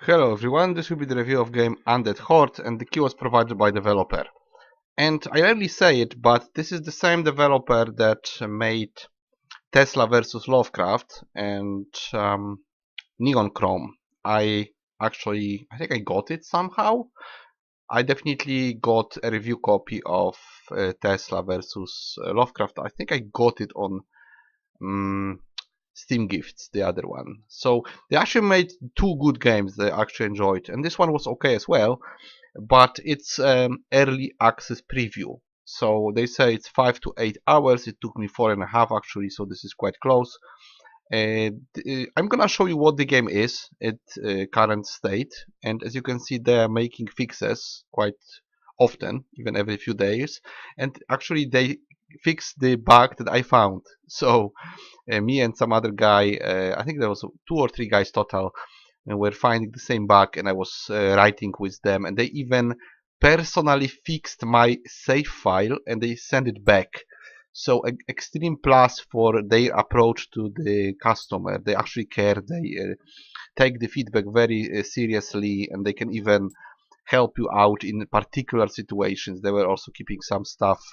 Hello everyone, this will be the review of game Undead Horde, and the key was provided by developer. And I rarely say it, but this is the same developer that made Tesla vs Lovecraft and Neon Chrome. I think I got it somehow. I definitely got a review copy of Tesla vs Lovecraft. I think I got it on Steam Gifts, the other one. So they actually made two good games that I actually enjoyed, and this one was okay as well, but it's early access preview. So they say it's 5 to 8 hours. It took me 4.5 actually, so this is quite close. I'm gonna show you what the game is at current state, and as you can see, they are making fixes quite often, even every few days, and actually they fixed the bug that I found. So me and some other guy, I think there was 2 or 3 guys total, and we're finding the same bug, and I was writing with them, and they even personally fixed my save file and they sent it back. So extreme plus for their approach to the customer. They actually care. They take the feedback very seriously, and they can even help you out in particular situations. They were also keeping some stuff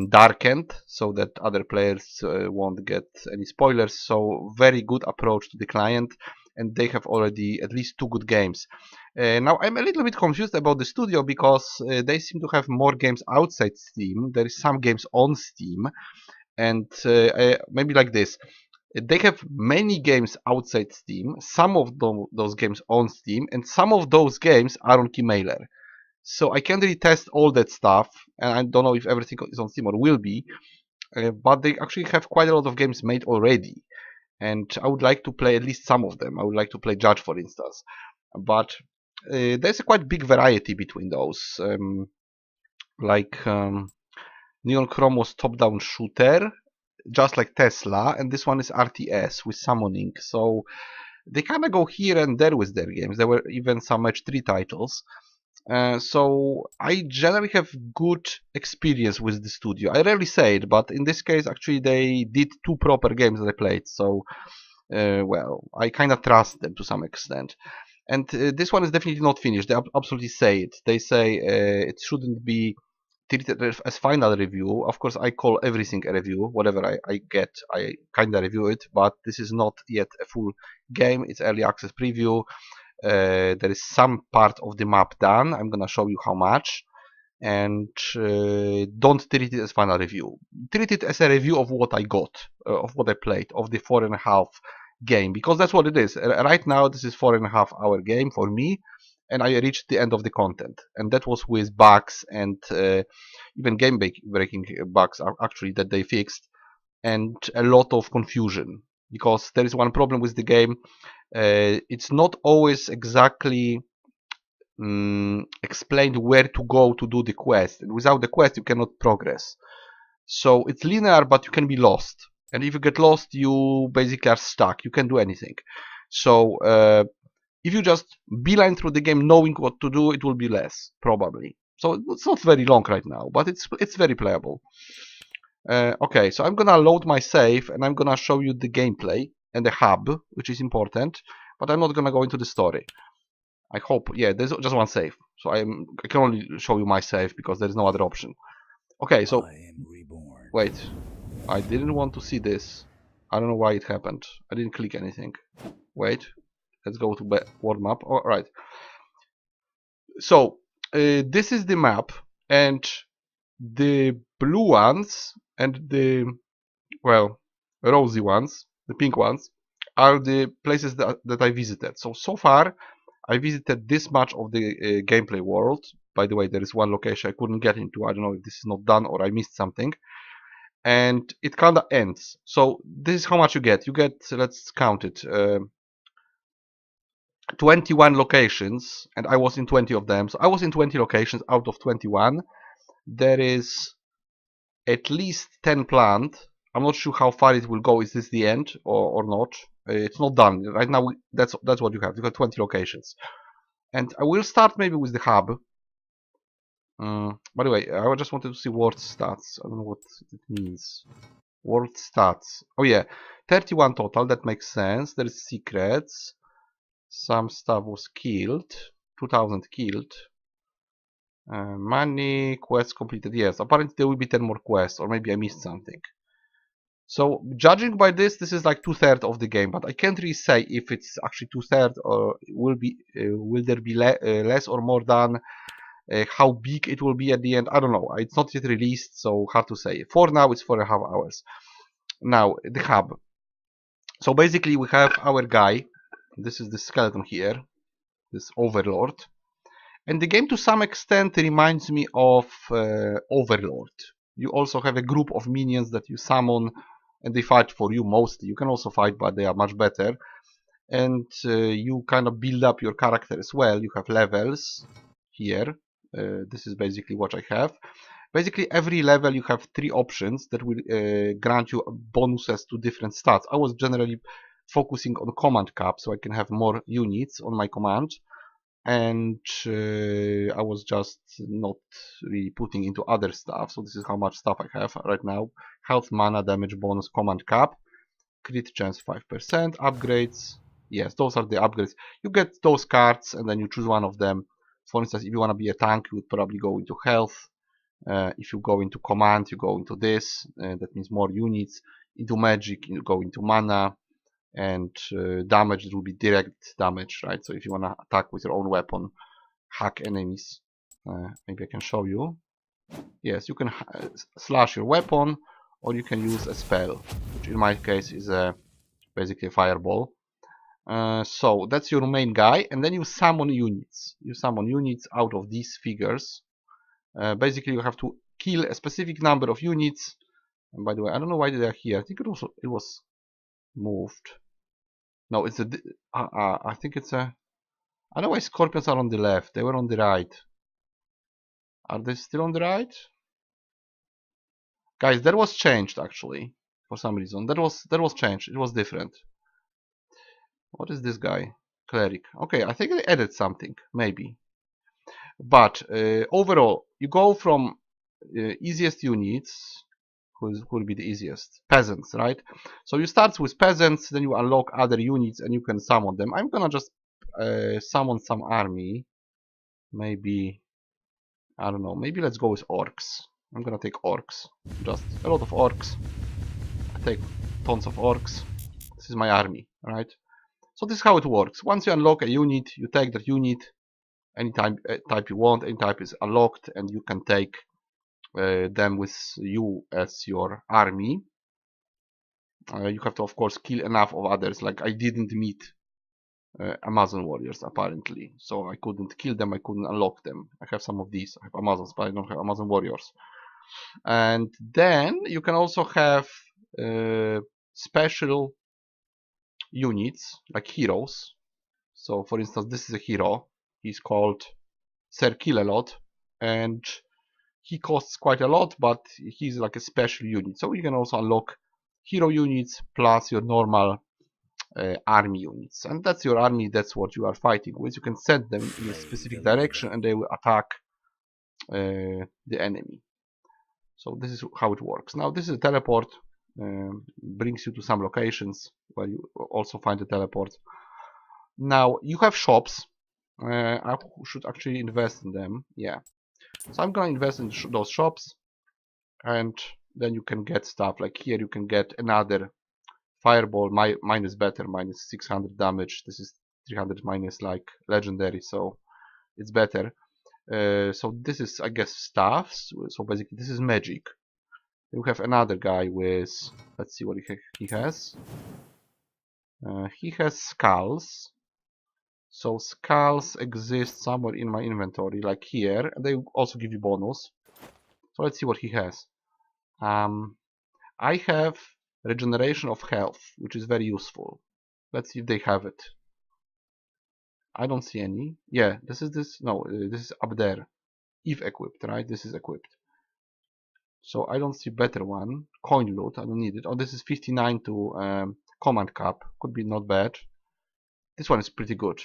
darkened so that other players won't get any spoilers. So very good approach to the client, and they have already at least 2 good games. Now I'm a little bit confused about the studio because they seem to have more games outside Steam. There is some games on Steam, and maybe like this. They have many games outside Steam, some of those games on Steam, and some of those games are on Keymailer. So I can't really test all that stuff, and I don't know if everything is on Steam or will be, but they actually have quite a lot of games made already, and I would like to play at least some of them. I would like to play Judge, for instance, but there's a quite big variety between those. Neon Chrome was top-down shooter, just like Tesla, and this one is RTS with summoning. So they kind of go here and there with their games. There were even some match 3 titles. So I generally have good experience with the studio. I rarely say it, but in this case, actually, they did 2 proper games that I played. So, well, I kind of trust them to some extent. And this one is definitely not finished. They absolutely say it. They say it shouldn't be treated as final review. Of course, I call everything a review. Whatever I get, I kind of review it. But this is not yet a full game. It's early access preview. There is some part of the map done. I'm gonna show you how much, and don't treat it as final review. Treat it as a review of what I got, of what I played, of the 4.5 game, because that's what it is. Right now, this is 4.5 hour game for me, and I reached the end of the content, and that was with bugs and even game breaking bugs actually that they fixed, and a lot of confusion, because there is one problem with the game. It's not always exactly explained where to go to do the quest, and without the quest you cannot progress. So it's linear, but you can be lost, and if you get lost you basically are stuck. You can't do anything. So if you just beeline through the game knowing what to do, it will be less probably. So it's not very long right now, but it's very playable. Okay, so I'm gonna load my save and I'm gonna show you the gameplay and the hub, which is important, but I'm not gonna go into the story. I hope, yeah, there's just one save, so I can only show you my save because there's no other option. Okay, so wait, I didn't want to see this. I don't know why it happened. I didn't click anything. Wait, let's go to world map. All right. So this is the map, and the blue ones and the, well, rosy ones, the pink ones, are the places that I visited. So far, I visited this much of the gameplay world. By the way, there is one location I couldn't get into. I don't know if this is not done or I missed something. And it kind of ends. So this is how much you get. You get, let's count it, 21 locations, and I was in 20 of them. So I was in 20 locations out of 21. There is at least 10 planned. I'm not sure how far it will go. Is this the end or not? It's not done right now. That's what you have. You have 20 locations, and I will start maybe with the hub. By the way, I just wanted to see world stats. I don't know what it means. World stats. Oh yeah, 31 total. That makes sense. There is secrets. Some stuff was killed. 2000 killed. Money, quests completed. Yes, apparently there will be 10 more quests, or maybe I missed something. So, judging by this, this is like 2/3 of the game, but I can't really say if it's actually 2/3 or will there be less or more done. How big it will be at the end, I don't know. It's not yet released, so hard to say. For now, it's 4.5 hours. Now, the hub. So basically, we have our guy. This is the skeleton here, this overlord. And the game, to some extent, reminds me of Overlord. You also have a group of minions that you summon, and they fight for you mostly. You can also fight, but they are much better. And you kind of build up your character as well. You have levels here. This is basically what I have. Basically, every level you have 3 options that will grant you bonuses to different stats. I was generally focusing on command cap, so I can have more units on my command. And I was just not really putting into other stuff. So this is how much stuff I have right now. Health, mana, damage bonus, command cap, crit chance 5%, upgrades. Yes, those are the upgrades. You get those cards and then you choose one of them. For instance, if you want to be a tank, you would probably go into health. If you go into command, you go into this. That means more units. Into magic, you go into mana. And damage, it will be direct damage, right? So if you want to attack with your own weapon, hack enemies. Maybe I can show you. Yes, you can slash your weapon, or you can use a spell, which in my case is basically a fireball. So that's your main guy, and then you summon units. You summon units out of these figures. Basically, you have to kill a specific number of units. And by the way, I don't know why they are here. I think it was moved. No, it's a. I think it's a. I don't know why scorpions are on the left. They were on the right. Are they still on the right? Guys, that was changed actually for some reason. That was changed. It was different. What is this guy? Cleric. Okay, I think they added something, maybe. But overall, you go from easiest units. Who will be the easiest? Peasants, right? So you start with peasants, then you unlock other units and you can summon them. I'm gonna just summon some army. Maybe, I don't know, maybe let's go with orcs. I'm gonna take orcs. Just a lot of orcs. I take tons of orcs. This is my army, right? So this is how it works. Once you unlock a unit, you take that unit any type you want, any type is unlocked, and you can take them with you as your army. You have to, of course, kill enough of others. Like I didn't meet Amazon warriors apparently, so I couldn't kill them, I couldn't unlock them. I have some of these. I have Amazons, but I don't have Amazon warriors. And then you can also have special units like heroes. So for instance, this is a hero. He's called Sir Kill-a-Lot, and he costs quite a lot, but he's like a special unit. So you can also unlock hero units plus your normal army units, and that's your army. That's what you are fighting with. You can send them in a specific direction and they will attack the enemy. So this is how it works. Now this is a teleport, brings you to some locations where you also find the teleport. Now you have shops. I should actually invest in them. Yeah, so I'm gonna invest in those shops, and then you can get stuff like here. You can get another fireball. Mine is better. Mine is 600 damage. This is 300 minus like legendary, so it's better. So this is, I guess, staffs. So basically this is magic. Then we have another guy with, let's see what he has. He has skulls. So skulls exist somewhere in my inventory, like here, and they also give you bonus. So let's see what he has. I have regeneration of health, which is very useful. Let's see if they have it. I don't see any. Yeah, this is this. No, this is up there. If equipped, right? This is equipped. So I don't see better one. Coin loot, I don't need it. Oh, this is 59 to command cap. Could be not bad. This one is pretty good.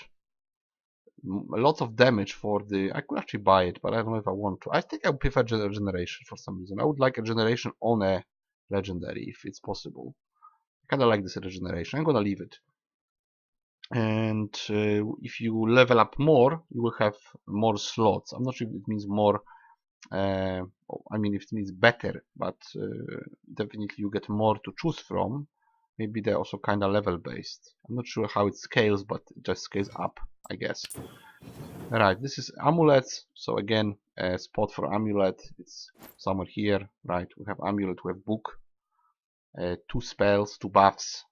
Lots of damage for the... I could actually buy it, but I don't know if I want to. I think I would prefer regeneration for some reason. I would like a regeneration on a legendary if it's possible. I kind of like this regeneration. I'm gonna leave it. And if you level up more, you will have more slots. I'm not sure if it means more, I mean if it means better, but definitely you get more to choose from. Maybe they're also kind of level based. I'm not sure how it scales, but it just scales up, I guess. Right, this is amulets. So again, a spot for amulet. It's somewhere here. Right, we have amulet, we have book, 2 spells, 2 buffs.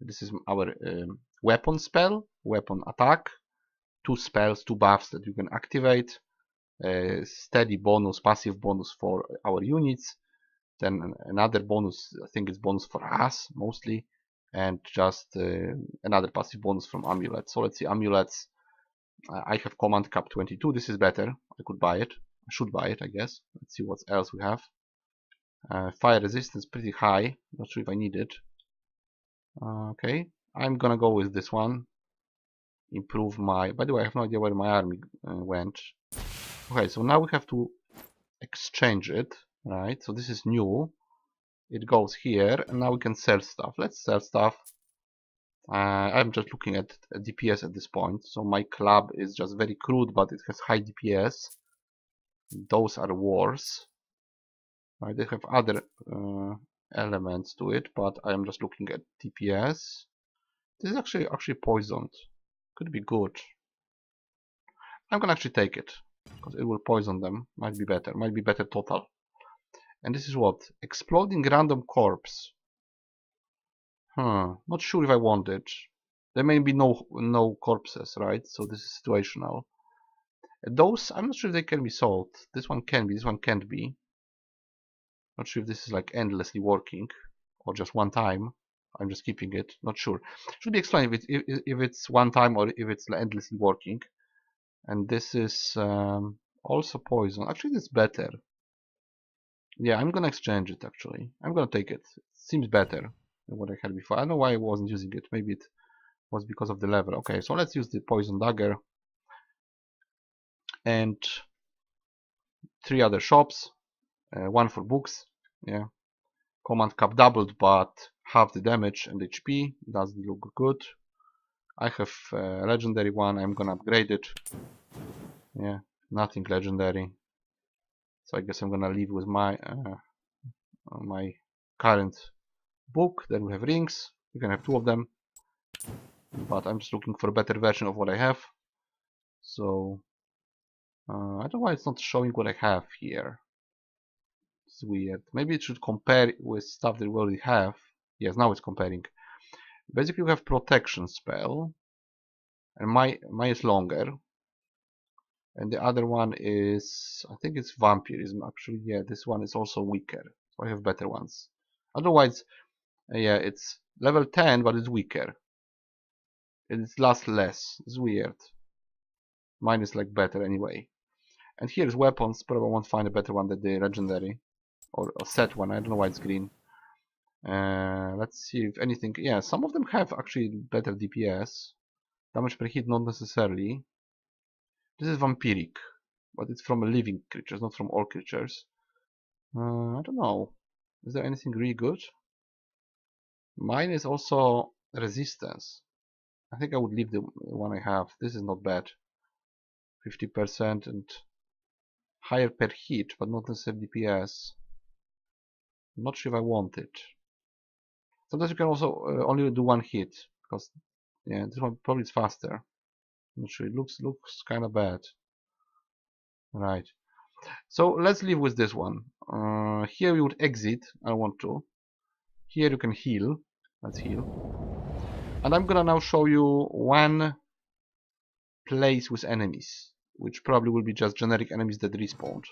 This is our weapon spell, weapon attack, 2 spells, 2 buffs that you can activate. Steady bonus, passive bonus for our units. Then another bonus, I think it's bonus for us mostly, and just another passive bonus from amulet. So let's see, amulets. I have command cap 22. This is better. I could buy it. I should buy it, I guess. Let's see what else we have. Fire resistance pretty high. Not sure if I need it. Okay, I'm gonna go with this one. Improve my. By the way, I have no idea where my army went. Okay, so now we have to exchange it, right? So this is new. It goes here, and now we can sell stuff. Let's sell stuff. I'm just looking at DPS at this point. So my club is just very crude, but it has high DPS. Those are wars. Right, they have other elements to it, but I'm just looking at DPS. This is actually poisoned. Could be good. I'm gonna actually take it because it will poison them. Might be better. Might be better total. And this is what? Exploding random corpse. Not sure if I want it. There may be no corpses, right? So this is situational. Those, I'm not sure if they can be sold. This one can be, this one can't be. Not sure if this is like endlessly working or just one time. I'm just keeping it. Not sure. Should be explained if it's one time or if it's endlessly working. And this is also poison. Actually, it's better. Yeah, I'm gonna exchange it actually. I'm gonna take it. It seems better than what I had before. I don't know why I wasn't using it. Maybe it was because of the level. Okay, so let's use the poison dagger. And 3 other shops. 1 for books. Yeah. Command cap doubled, but half the damage and HP. Doesn't look good. I have a legendary one. I'm gonna upgrade it. Yeah, nothing legendary. So I guess I'm gonna leave with my current book. Then we have rings. You can have 2 of them, but I'm just looking for a better version of what I have. So I don't know why it's not showing what I have here. It's weird. Maybe it should compare with stuff that we already have. Yes, now it's comparing. Basically, we have protection spell, and my is longer, and the other one is, I think it's vampirism. Actually, yeah, this one is also weaker. So I have better ones. Otherwise, yeah, it's level 10, but it's weaker. It lasts less. It's weird. Mine is like better anyway. And here's weapons. Probably won't find a better one than the legendary or a set one. I don't know why it's green. Let's see if anything. Yeah, some of them have actually better DPS. Damage per hit, not necessarily. This is vampiric, but it's from living creatures, not from all creatures. I don't know. Is there anything really good? Mine is also resistance. I think I would leave the one I have. This is not bad. 50% and higher per hit, but not necessarily DPS. I'm not sure if I want it. Sometimes you can also only do 1 hit, because yeah, this one probably is faster. I'm not sure. It looks kind of bad. Right. So let's leave with this one. Here we would exit. I want to. Here you can heal. Let's heal. And I'm gonna now show you one place with enemies, which probably will be just generic enemies that respawned.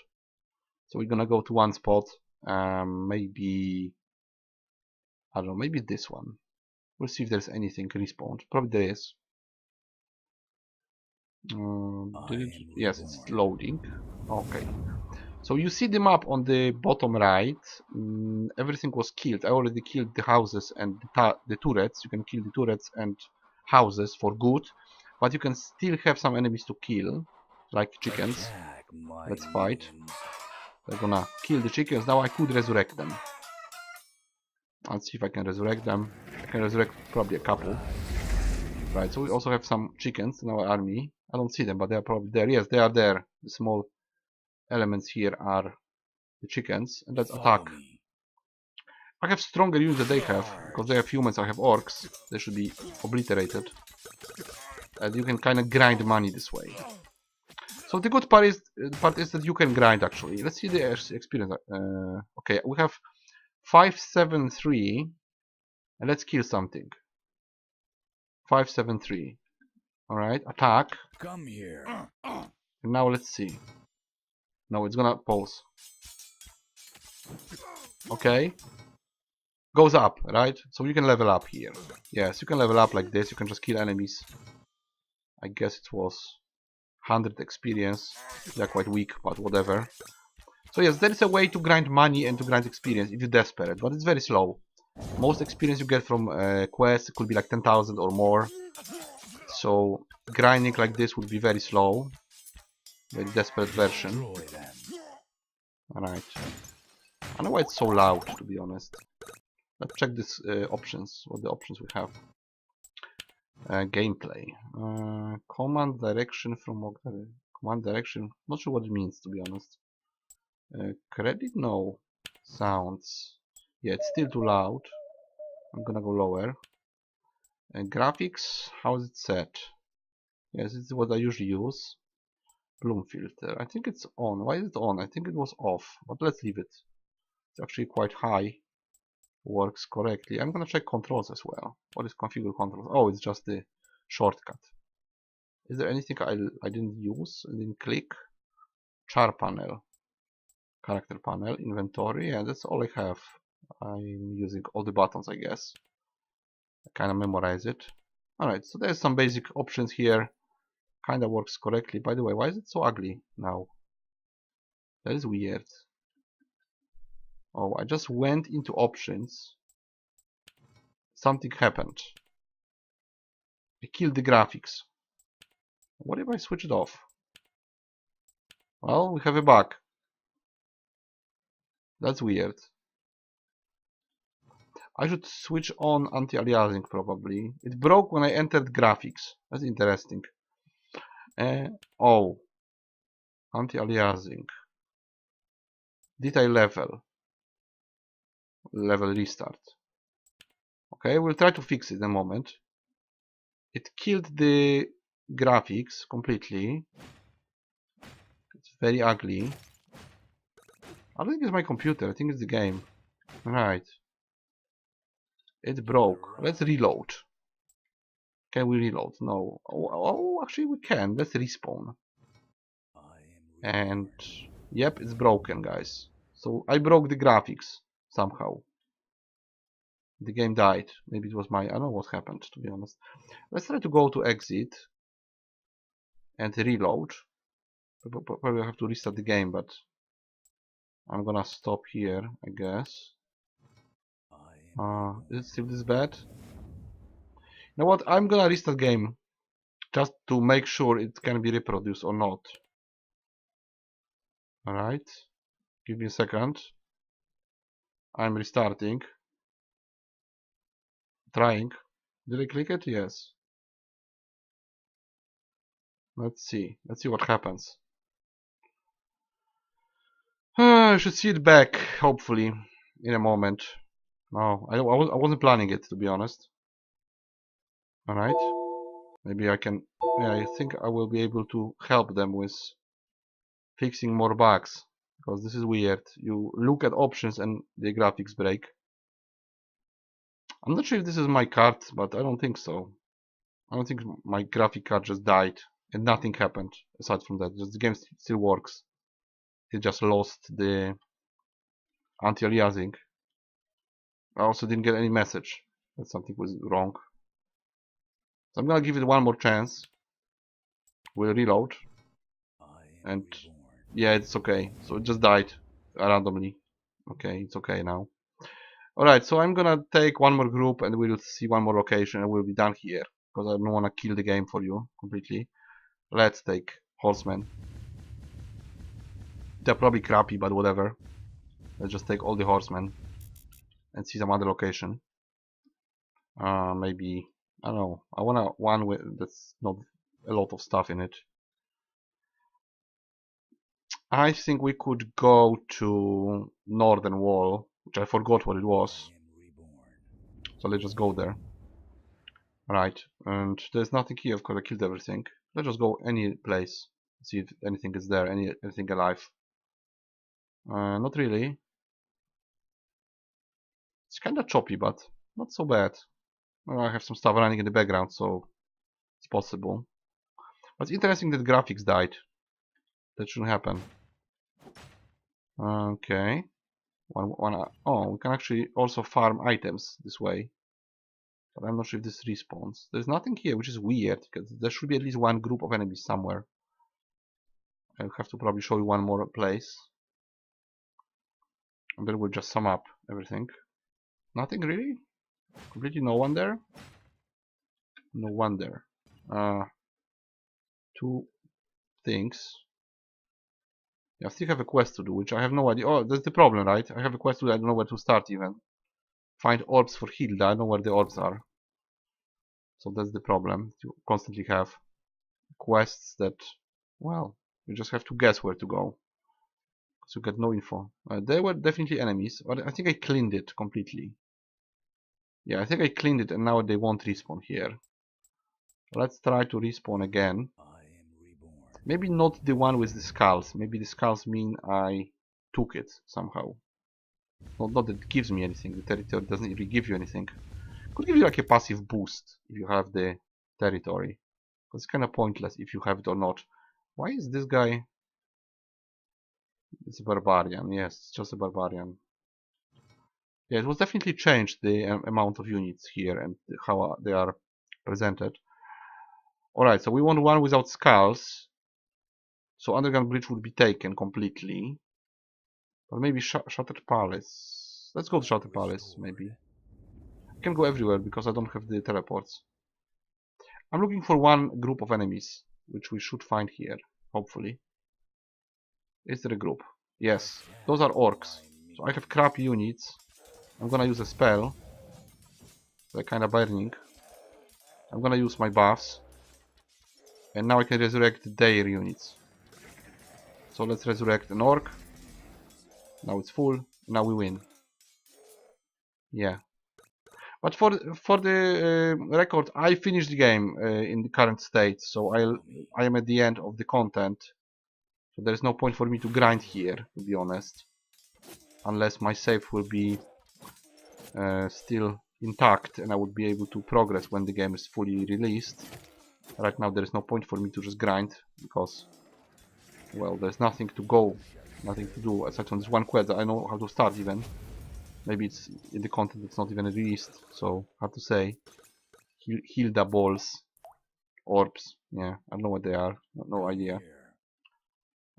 So we're gonna go to one spot. Maybe I don't know. Maybe this one. We'll see if there's anything respawned. Probably there is. Yes, it's loading. Okay. So you see the map on the bottom right. Everything was killed. I already killed the houses and the turrets. You can kill the turrets and houses for good, but you can still have some enemies to kill, like chickens. Let's fight. They're gonna kill the chickens. Now I could resurrect them. Let's see if I can resurrect them. I can resurrect probably a couple. Right, so we also have some chickens in our army. I don't see them, but they are probably there. Yes, they are there. The small elements here are the chickens. And let's attack. I have stronger units than they have, because they have humans, I have orcs. They should be obliterated. And you can kind of grind money this way. So the good part is that you can grind actually. Let's see the experience. Okay, we have 573, and let's kill something. 573. All right, attack. Come here. And now let's see. No, it's gonna pause. Okay. Goes up, right? So you can level up here. Yes, you can level up like this. You can just kill enemies. I guess it was 100 experience. They're quite weak, but whatever. So yes, there is a way to grind money and to grind experience if you're desperate, but it's very slow. Most experience you get from quests could be like 10,000 or more. So grinding like this would be very slow. Very desperate version. Alright. I don't know why it's so loud, to be honest. Let's check this options. What the options we have? Gameplay. Command direction from command direction. Not sure what it means, to be honest. Credit? No. Sounds. Yeah, it's still too loud. I'm gonna go lower. Graphics. How is it set? Yes, it's what I usually use. Bloom filter. I think it's on. Why is it on? I think it was off. But let's leave it. It's actually quite high. Works correctly. I'm gonna check controls as well. What is configure controls? Oh, it's just the shortcut. Is there anything I didn't use? I didn't click? Char panel. Character panel. Inventory. Yeah, that's all I have. I'm using all the buttons, I guess. I kind of memorize it. Alright, so there's some basic options here. Kind of works correctly. By the way, why is it so ugly now? That is weird. Oh, I just went into options. Something happened. I killed the graphics. What if I switch it off? Well, we have a bug. That's weird. I should switch on anti-aliasing probably. It broke when I entered graphics. That's interesting. Oh. Anti-aliasing. Did I level? Level restart. Okay, we'll try to fix it in a moment. It killed the graphics completely. It's very ugly. I don't think it's my computer, I think it's the game. Right. It broke. Let's reload. Can we reload? No. Oh, actually we can. Let's respawn. And yep, it's broken, guys. So I broke the graphics somehow. The game died. Maybe it was I don't know what happened, to be honest. Let's try to go to exit and reload. Probably I have to restart the game, but I'm gonna stop here, I guess. Is it still this bad? You know what? I'm gonna restart game just to make sure it can be reproduced or not. Alright. Give me a second. I'm restarting. Trying. Did I click it? Yes. Let's see. Let's see what happens. I should see it back, hopefully, in a moment. No, I wasn't planning it, to be honest. Alright. Maybe I can... Yeah, I think I will be able to help them with fixing more bugs. Because this is weird. You look at options and the graphics break. I'm not sure if this is my card, but I don't think so. I don't think my graphic card just died. And nothing happened aside from that. Just the game still works. It just lost the anti-aliasing. I also didn't get any message that something was wrong. So I'm gonna give it one more chance. We'll reload. And yeah, it's okay. So it just died randomly. Okay, it's okay now. Alright, so I'm gonna take one more group and we'll see one more location and we'll be done here. Because I don't wanna kill the game for you completely. Let's take horsemen. They're probably crappy, but whatever. Let's just take all the horsemen and see some other location. Maybe I don't know. I want one with that's not a lot of stuff in it. I think we could go to Northern Wall, which I forgot what it was. So let's just go there. Right, and there's nothing here because I killed everything. Let's just go any place. See if anything is there, anything alive. Not really. It's kinda choppy, but not so bad. Well, I have some stuff running in the background, so it's possible. But it's interesting that graphics died. That shouldn't happen. Okay. Oh, we can actually also farm items this way. But I'm not sure if this respawns. There's nothing here, which is weird, because there should be at least one group of enemies somewhere. I'll have to probably show you one more place. And then we'll just sum up everything. Nothing really? Completely no one there? No one there. Two things. Yeah, I still have a quest to do, which I have no idea. Oh, that's the problem, right? I have a quest to do, I don't know where to start even. Find orbs for Hilda, I know where the orbs are. So that's the problem. You constantly have quests that, well, you just have to guess where to go. So you get no info. There were definitely enemies, but I think I cleaned it completely. Yeah, I think I cleaned it and now they won't respawn here. Let's try to respawn again. Maybe not the one with the skulls. Maybe the skulls mean I took it somehow. Not that it gives me anything. The territory doesn't really give you anything. Could give you like a passive boost if you have the territory. But it's kind of pointless if you have it or not. Why is this guy? It's a barbarian. Yes, it's just a barbarian. Yeah, it was definitely changed the amount of units here and how they are presented. Alright, so we want one without skulls. So Underground Bridge would be taken completely. But maybe Shattered Palace. Let's go to Shattered Palace, maybe. I can go everywhere because I don't have the teleports. I'm looking for one group of enemies, which we should find here, hopefully. Is there a group? Yes, those are orcs. So I have crap units. I'm gonna use a spell. They're kinda burning. I'm gonna use my buffs. And now I can resurrect their units. So let's resurrect an orc. Now it's full. Now we win. Yeah. But for the record, I finished the game in the current state, so I am at the end of the content. So there is no point for me to grind here, to be honest, unless my save will be still intact and I would be able to progress when the game is fully released. Right now there is no point for me to just grind because, well, there's nothing to go, nothing to do aside from this one quest that I know how to start even. Maybe it's in the content it's not even released, so hard to say. Hilda balls, orbs, yeah, I don't know what they are, no idea.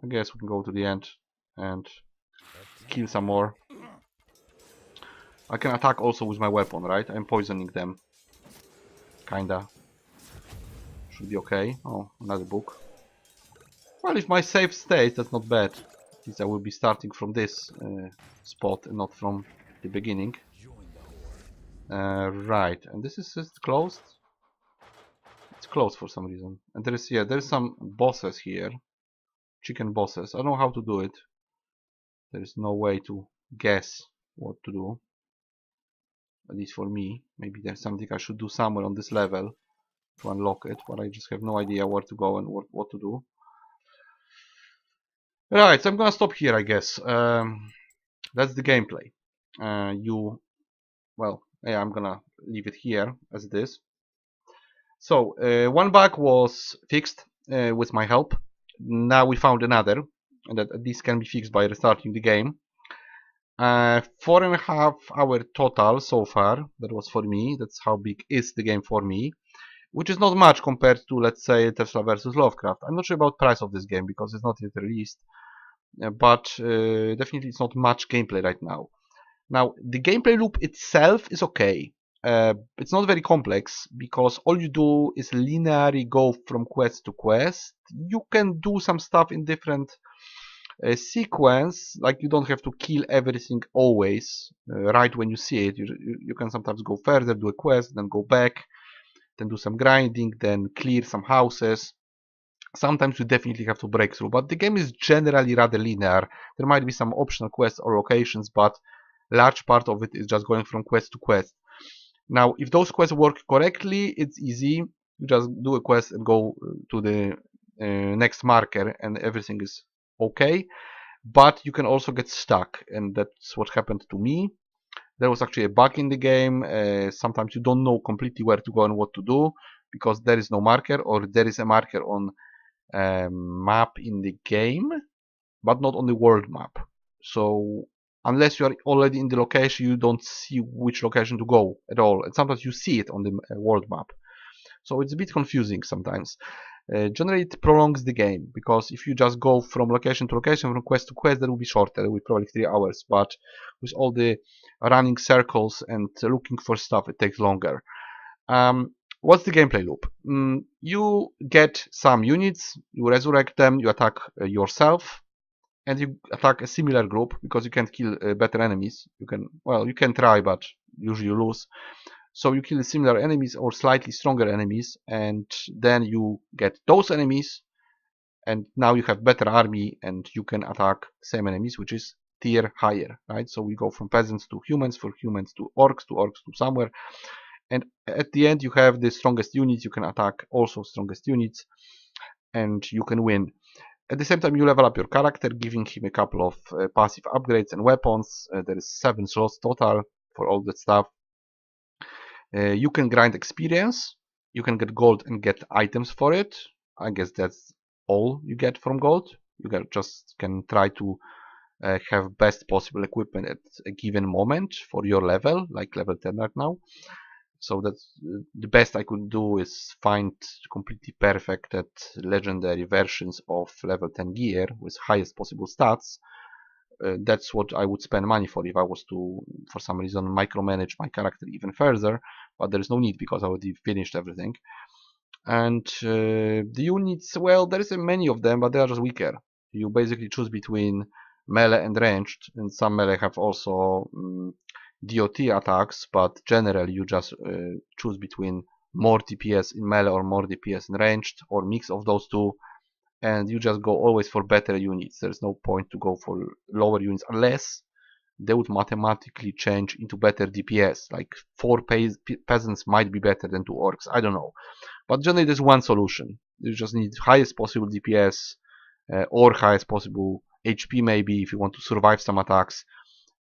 I guess we can go to the end and kill some more. I can attack also with my weapon, right? I'm poisoning them. Kinda. Should be okay. Oh, another book. Well, if my save stays, that's not bad. At least I will be starting from this spot and not from the beginning. Right, and this is just closed. It's closed for some reason. And there is, yeah, there's some bosses here. Chicken bosses. I don't know how to do it. There is no way to guess what to do. At least for me. Maybe there's something I should do somewhere on this level to unlock it, but I just have no idea where to go and what to do. Right, so I'm gonna stop here, I guess. That's the gameplay. Well, yeah, I'm gonna leave it here as it is. So, one bug was fixed with my help. Now we found another, and that this can be fixed by restarting the game. 4.5 hour total so far. That was for me. That's how big is the game for me, which is not much compared to, let's say, Tesla versus Lovecraft. I'm not sure about price of this game because it's not yet released, but definitely it's not much gameplay right now. Now, the gameplay loop itself is okay. It's not very complex because all you do is linearly go from quest to quest. You can do some stuff in different sequence, like you don't have to kill everything always right when you see it. You can sometimes go further, do a quest, then go back. then do some grinding, then clear some houses. Sometimes you definitely have to break through, but the game is generally rather linear. There might be some optional quests or locations, but large part of it is just going from quest to quest. Now, if those quests work correctly, it's easy. You just do a quest and go to the next marker, and everything is okay. But you can also get stuck, and that's what happened to me. There was actually a bug in the game. Sometimes you don't know completely where to go and what to do because there is no marker, or there is a marker on map in the game, but not on the world map. So unless you are already in the location, you don't see which location to go at all. And sometimes you see it on the world map. So it's a bit confusing sometimes. Generally, it prolongs the game because if you just go from location to location, from quest to quest, that will be shorter. It will be probably 3 hours. But with all the running circles and looking for stuff, it takes longer. What's the gameplay loop? You get some units, you resurrect them, you attack yourself, and you attack a similar group because you can't kill better enemies. You can try, but usually you lose. So you kill similar enemies or slightly stronger enemies, and then you get those enemies, and now you have better army, and you can attack same enemies, which is tier higher, right? So we go from peasants to humans to orcs to somewhere. And at the end, you have the strongest units. You can attack also strongest units, and you can win. At the same time, you level up your character, giving him a couple of passive upgrades and weapons. There is 7 slots total for all that stuff. You can grind experience. You can get gold and get items for it. I guess that's all you get from gold. You can try to have best possible equipment at a given moment for your level, like level 10 right now. So that's the best I could do is find completely perfected legendary versions of level 10 gear with highest possible stats. That's what I would spend money for if I was to, for some reason, micromanage my character even further. But there is no need because I already finished everything. And the units, well, there is many of them, but they are just weaker. You basically choose between melee and ranged, and some melee have also DOT attacks, but generally you just choose between more DPS in melee or more DPS in ranged, or mix of those two, and you just go always for better units. There's no point to go for lower units unless they would mathematically change into better DPS, like 4 peasants might be better than 2 orcs, I don't know. But generally there's one solution. You just need highest possible DPS or highest possible HP maybe if you want to survive some attacks,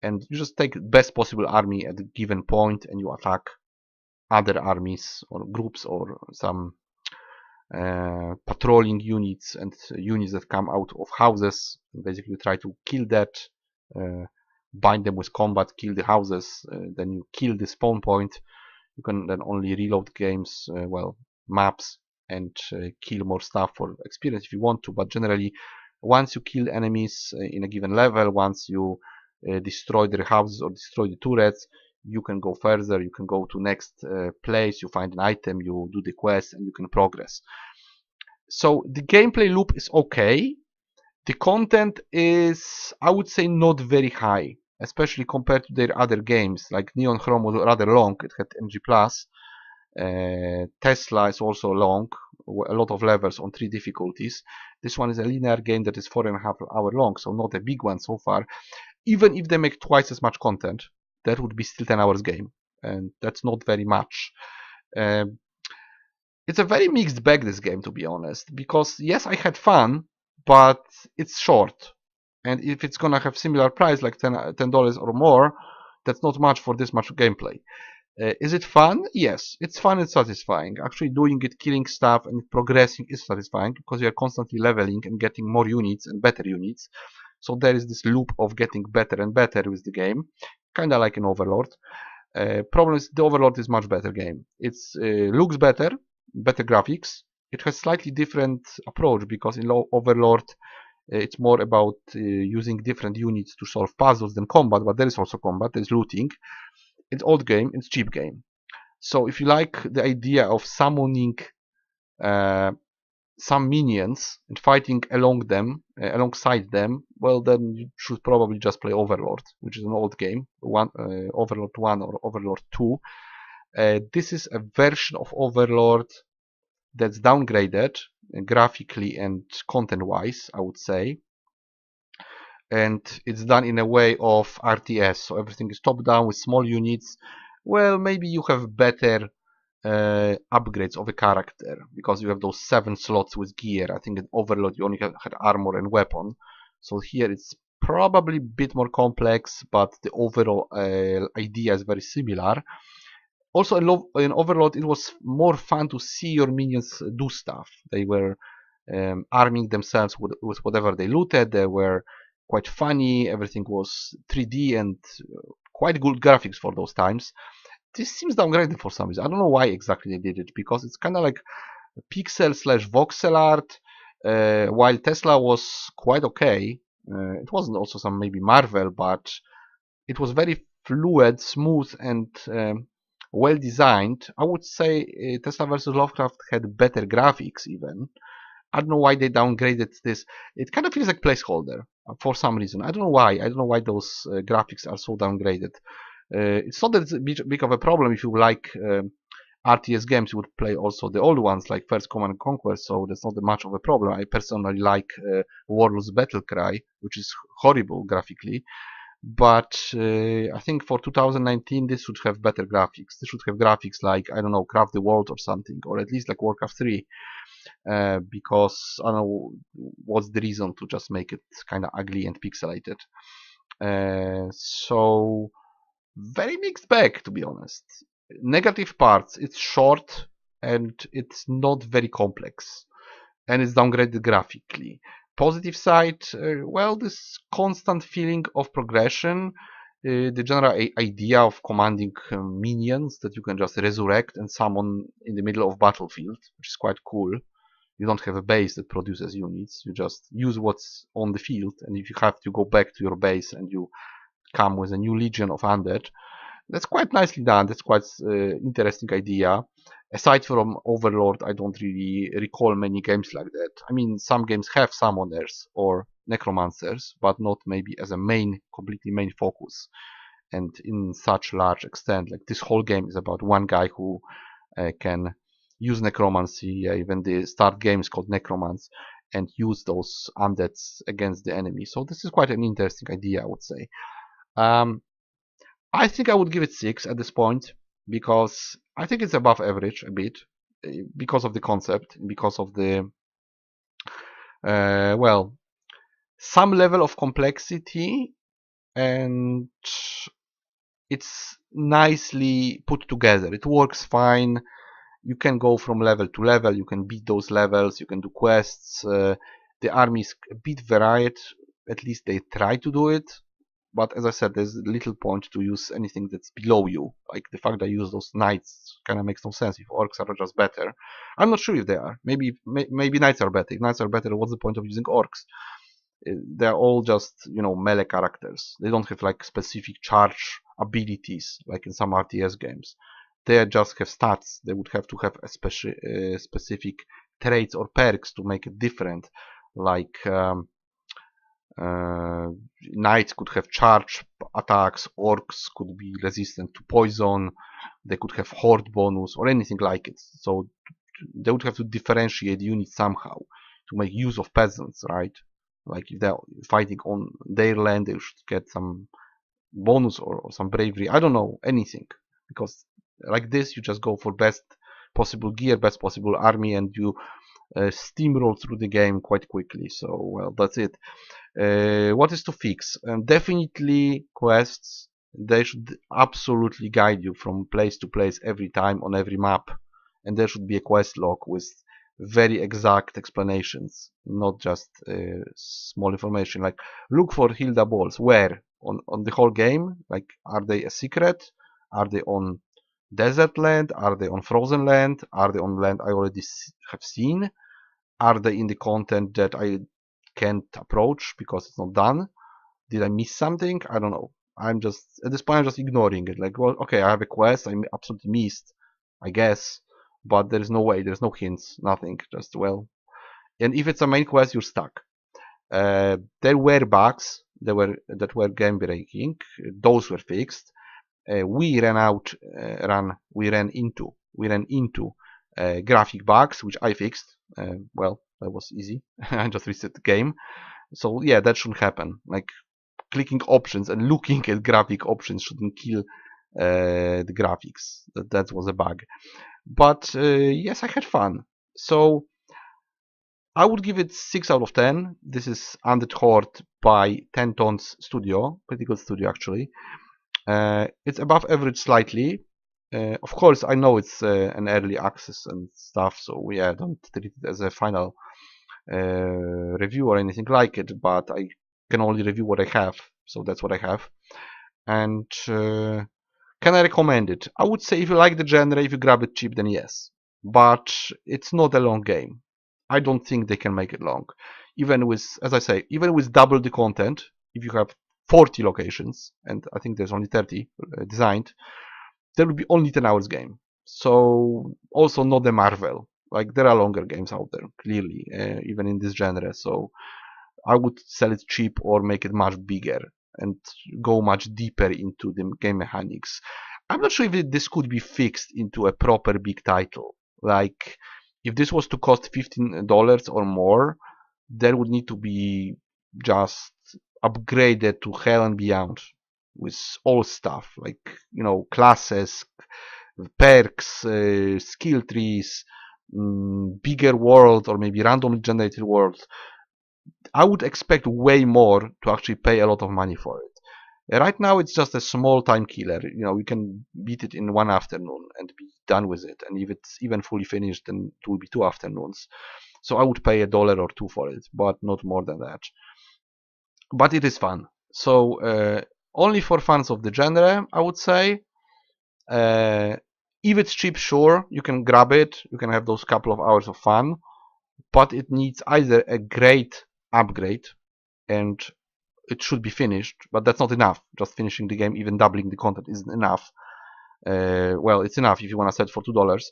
and you just take best possible army at a given point and you attack other armies or groups or some patrolling units and units that come out of houses. Basically you try to kill that, bind them with combat, kill the houses, then you kill the spawn point. You can then only reload games, maps, and kill more stuff for experience if you want to, but generally once you kill enemies in a given level, once you destroy their houses or destroy the turrets, you can go further, you can go to next place, you find an item, you do the quest, and you can progress. So the gameplay loop is okay. The content is, I would say, not very high, especially compared to their other games. Like Neon Chrome was rather long, it had NG+. Tesla is also long, a lot of levels on 3 difficulties. This one is a linear game that is 4.5 hours long, so not a big one so far. Even if they make twice as much content, that would be still 10 hours game, and that's not very much. It's a very mixed bag, this game, to be honest, because yes, I had fun, but it's short, and if it's gonna have similar price like $10 or more, that's not much for this much gameplay. Is it fun? Yes, it's fun and satisfying. Actually doing it, killing stuff and progressing is satisfying because you are constantly leveling and getting more units and better units. So there is this loop of getting better and better with the game, kinda like an Overlord. Problem is the Overlord is much better game. It looks better graphics. It has slightly different approach because in Overlord it's more about using different units to solve puzzles than combat, but there is also combat, there is looting. It's old game, it's cheap game. So if you like the idea of summoning some minions and fighting alongside them, well, then you should probably just play Overlord, which is an old game, Overlord 1 or Overlord 2. This is a version of Overlord that's downgraded graphically and content-wise, I would say. And it's done in a way of RTS, so everything is top-down with small units. Well, maybe you have better upgrades of a character because you have those 7 slots with gear. I think in Overlord you only had armor and weapon, so here it's probably a bit more complex, but the overall idea is very similar. Also in Overlord it was more fun to see your minions do stuff. They were arming themselves with whatever they looted. They were quite funny. Everything was 3D and quite good graphics for those times. This seems downgraded for some reason. I don't know why exactly they did it, because it's kind of like pixel slash voxel art, while Tesla was quite okay. It wasn't also some maybe Marvel, but it was very fluid, smooth, and well designed. I would say Tesla versus Lovecraft had better graphics even. I don't know why they downgraded this. It kind of feels like placeholder for some reason. I don't know why. I don't know why those graphics are so downgraded. It's not that it's a big of a problem. If you like RTS games, you would play also the old ones like First Command and Conquer, so that's not much of a problem. I personally like Warlord's Battlecry, which is horrible graphically, but I think for 2019 this should have better graphics. This should have graphics like, I don't know, Craft the World or something, or at least like Warcraft 3. Because I don't know what's the reason to just make it kind of ugly and pixelated. So very mixed bag, to be honest. Negative parts, it's short and it's not very complex, and it's downgraded graphically. Positive side, well, this constant feeling of progression, the general idea of commanding minions that you can just resurrect and summon in the middle of battlefield, which is quite cool. You don't have a base that produces units. You just use what's on the field, and if you have to go back to your base and you come with a new legion of undead, that's quite nicely done. That's quite interesting idea. Aside from Overlord, I don't really recall many games like that. I mean, some games have summoners or necromancers, but not maybe as a completely main focus, and in such large extent. Like this whole game is about one guy who can use necromancy. Even the start game is called Necromance, and use those undeads against the enemy. So this is quite an interesting idea, I would say. I think I would give it 6 at this point, because I think it's above average a bit, because of the concept, because of the well, some level of complexity, and it's nicely put together. It works fine. You can go from level to level, you can beat those levels, you can do quests. The army is a bit varied, at least they try to do it. But as I said, there's little point to use anything that's below you. Like the fact that I use those knights kind of makes no sense if orcs are just better. I'm not sure if they are. Maybe knights are better. If knights are better, what's the point of using orcs? They're all just, melee characters. They don't have like specific charge abilities like in some RTS games. They just have stats. They would have to have a specific traits or perks to make it different. Like knights could have charge attacks, orcs could be resistant to poison, they could have horde bonus or anything like it. So they would have to differentiate units somehow to make use of peasants, right? Like if they're fighting on their land, they should get some bonus or some bravery. I don't know, anything. Because like this, you just go for best possible gear, best possible army, and you steamroll through the game quite quickly. So, well, that's it. What is to fix? Definitely quests. They should absolutely guide you from place to place every time on every map. And there should be a quest log with very exact explanations, not just small information. Like, look for Hilda balls. Where? On the whole game? Like, are they a secret? Are they on desert land? Are they on frozen land? Are they on land I already have seen? Are they in the content that I can't approach because it's not done? Did I miss something? I don't know. I'm just, at this point, I'm just ignoring it. Like, well, okay, I have a quest. I absolutely missed, I guess. But there is no way. There's no hints. Nothing. Just, well. And if it's a main quest, you're stuck. There were bugs that were game breaking. Those were fixed. we ran into graphic bugs, which I fixed. Well, that was easy. I just reset the game. So yeah, that shouldn't happen. Like clicking options and looking at graphic options shouldn't kill the graphics. That was a bug. But yes, I had fun. So I would give it 6 out of 10. This is Undead Horde by 10 Tons Studio. Pretty good studio, actually. It's above average slightly. Of course, I know it's an early access and stuff, so yeah, don't treat it as a final review or anything like it, but I can only review what I have, so that's what I have. And can I recommend it? I would say if you like the genre, if you grab it cheap, then yes. But it's not a long game. I don't think they can make it long. Even with, as I say, even with double the content, if you have 40 locations, and I think there's only 30 designed, there will be only 10 hours game. So also not a Marvel. Like there are longer games out there, clearly, even in this genre. So I would sell it cheap or make it much bigger and go much deeper into the game mechanics. I'm not sure if this could be fixed into a proper big title. Like if this was to cost $15 or more, there would need to be just upgraded to hell and beyond with all stuff like classes, perks, skill trees, bigger world or maybe randomly generated worlds. I would expect way more to actually pay a lot of money for it. Right now, it's just a small time killer. You can beat it in one afternoon and be done with it. And if it's even fully finished, then it will be 2 afternoons. So I would pay $1 or $2 for it, but not more than that. But it is fun. So only for fans of the genre, I would say. If it's cheap, sure, you can grab it. You can have those couple of hours of fun. But it needs either a great upgrade and it should be finished, but that's not enough. Just finishing the game, even doubling the content, isn't enough. Well, it's enough if you want to sell it for $2,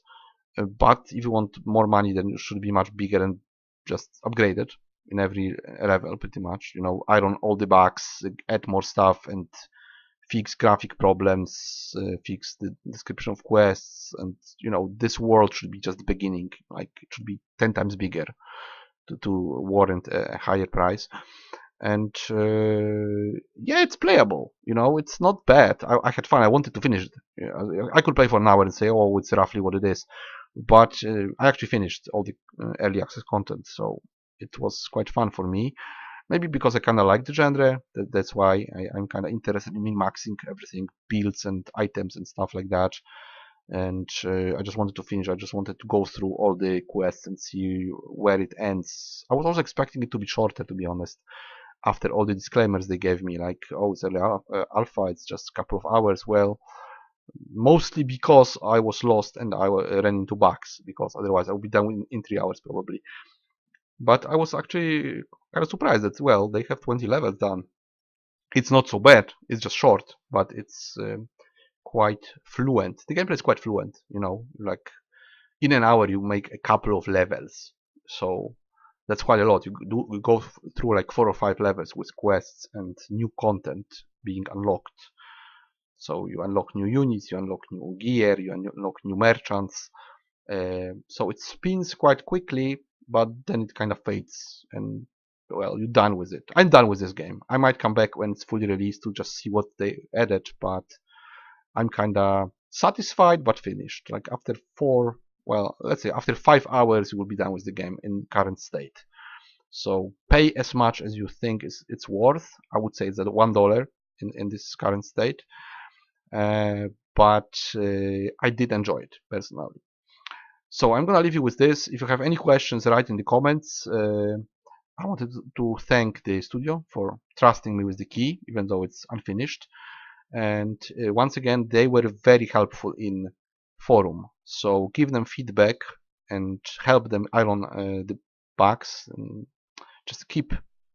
but if you want more money, then it should be much bigger and just upgrade it in every level, pretty much. Iron all the bugs, add more stuff, and fix graphic problems, fix the description of quests, and this world should be just the beginning. Like it should be 10 times bigger to warrant a higher price. And yeah, it's playable. It's not bad. I had fun. I wanted to finish it. I could play for an hour and say, oh, it's roughly what it is. But I actually finished all the early access content, so it was quite fun for me. Maybe because I kind of like the genre, that's why I'm kind of interested in min-maxing everything, builds and items and stuff like that. And I just wanted to finish. I just wanted to go through all the quests and see where it ends. I was also expecting it to be shorter, to be honest, after all the disclaimers they gave me, like, oh, it's early alpha, it's just a couple of hours. Well, mostly because I was lost and I ran into bugs, because otherwise I would be done in 3 hours probably. But I was actually kind of surprised that, well, they have 20 levels done. It's not so bad, it's just short, but it's quite fluent. The gameplay is quite fluent, like in an hour you make a couple of levels. So that's quite a lot. You go through like 4 or 5 levels with quests and new content being unlocked. So you unlock new units, you unlock new gear, you unlock new merchants. So it spins quite quickly, but then it kind of fades, and well, you're done with it. I'm done with this game. I might come back when it's fully released to just see what they added, but I'm kind of satisfied but finished. Like after let's say after 5 hours, you will be done with the game in current state. So pay as much as you think it's worth. I would say it's at $1 in this current state. But I did enjoy it personally. So I'm gonna leave you with this. If you have any questions, write in the comments. I wanted to thank the studio for trusting me with the key, even though it's unfinished. And once again, they were very helpful in forum. So give them feedback and help them iron the bugs. And just keep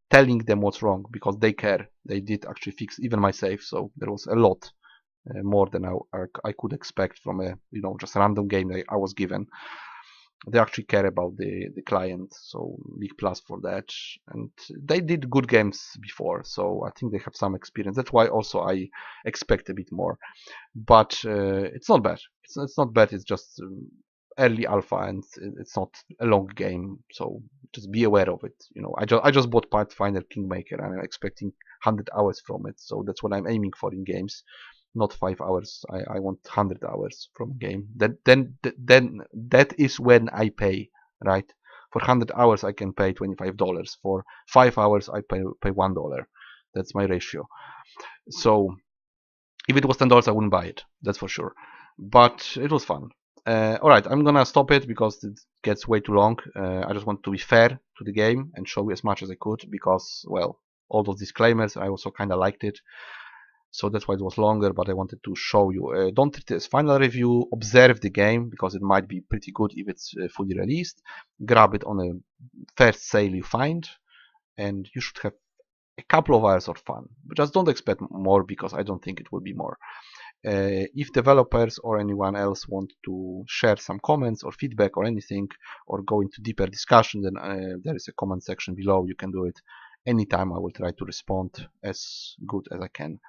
telling them what's wrong, because they care. They did actually fix even my save, so there was a lot more than I could expect from a just random game that I was given. They actually care about the client, so big plus for that. And they did good games before, so I think they have some experience. That's why also I expect a bit more. But it's not bad. It's not bad. It's just early alpha, and it's not a long game. So just be aware of it. You know, I just bought Pathfinder Kingmaker, and I'm expecting 100 hours from it. So that's what I'm aiming for in games. Not 5 hours. I want 100 hours from a game. Then that is when I pay, right? For 100 hours I can pay $25. For 5 hours I pay $1. That's my ratio. So if it was $10, I wouldn't buy it. That's for sure. But it was fun. All right, I'm gonna stop it because it gets way too long. I just want to be fair to the game and show you as much as I could because, well, all those disclaimers. I also kind of liked it. So that's why it was longer, but I wanted to show you. Don't treat it as final review. Observe the game because it might be pretty good if it's fully released. Grab it on a first sale you find, and you should have a couple of hours of fun. But just don't expect more because I don't think it will be more. If developers or anyone else want to share some comments or feedback or anything, or go into deeper discussion, then there is a comment section below. You can do it anytime. I will try to respond as good as I can.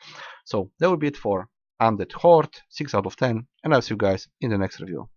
So that will be it for Undead Horde 6 out of 10, and I'll see you guys in the next review.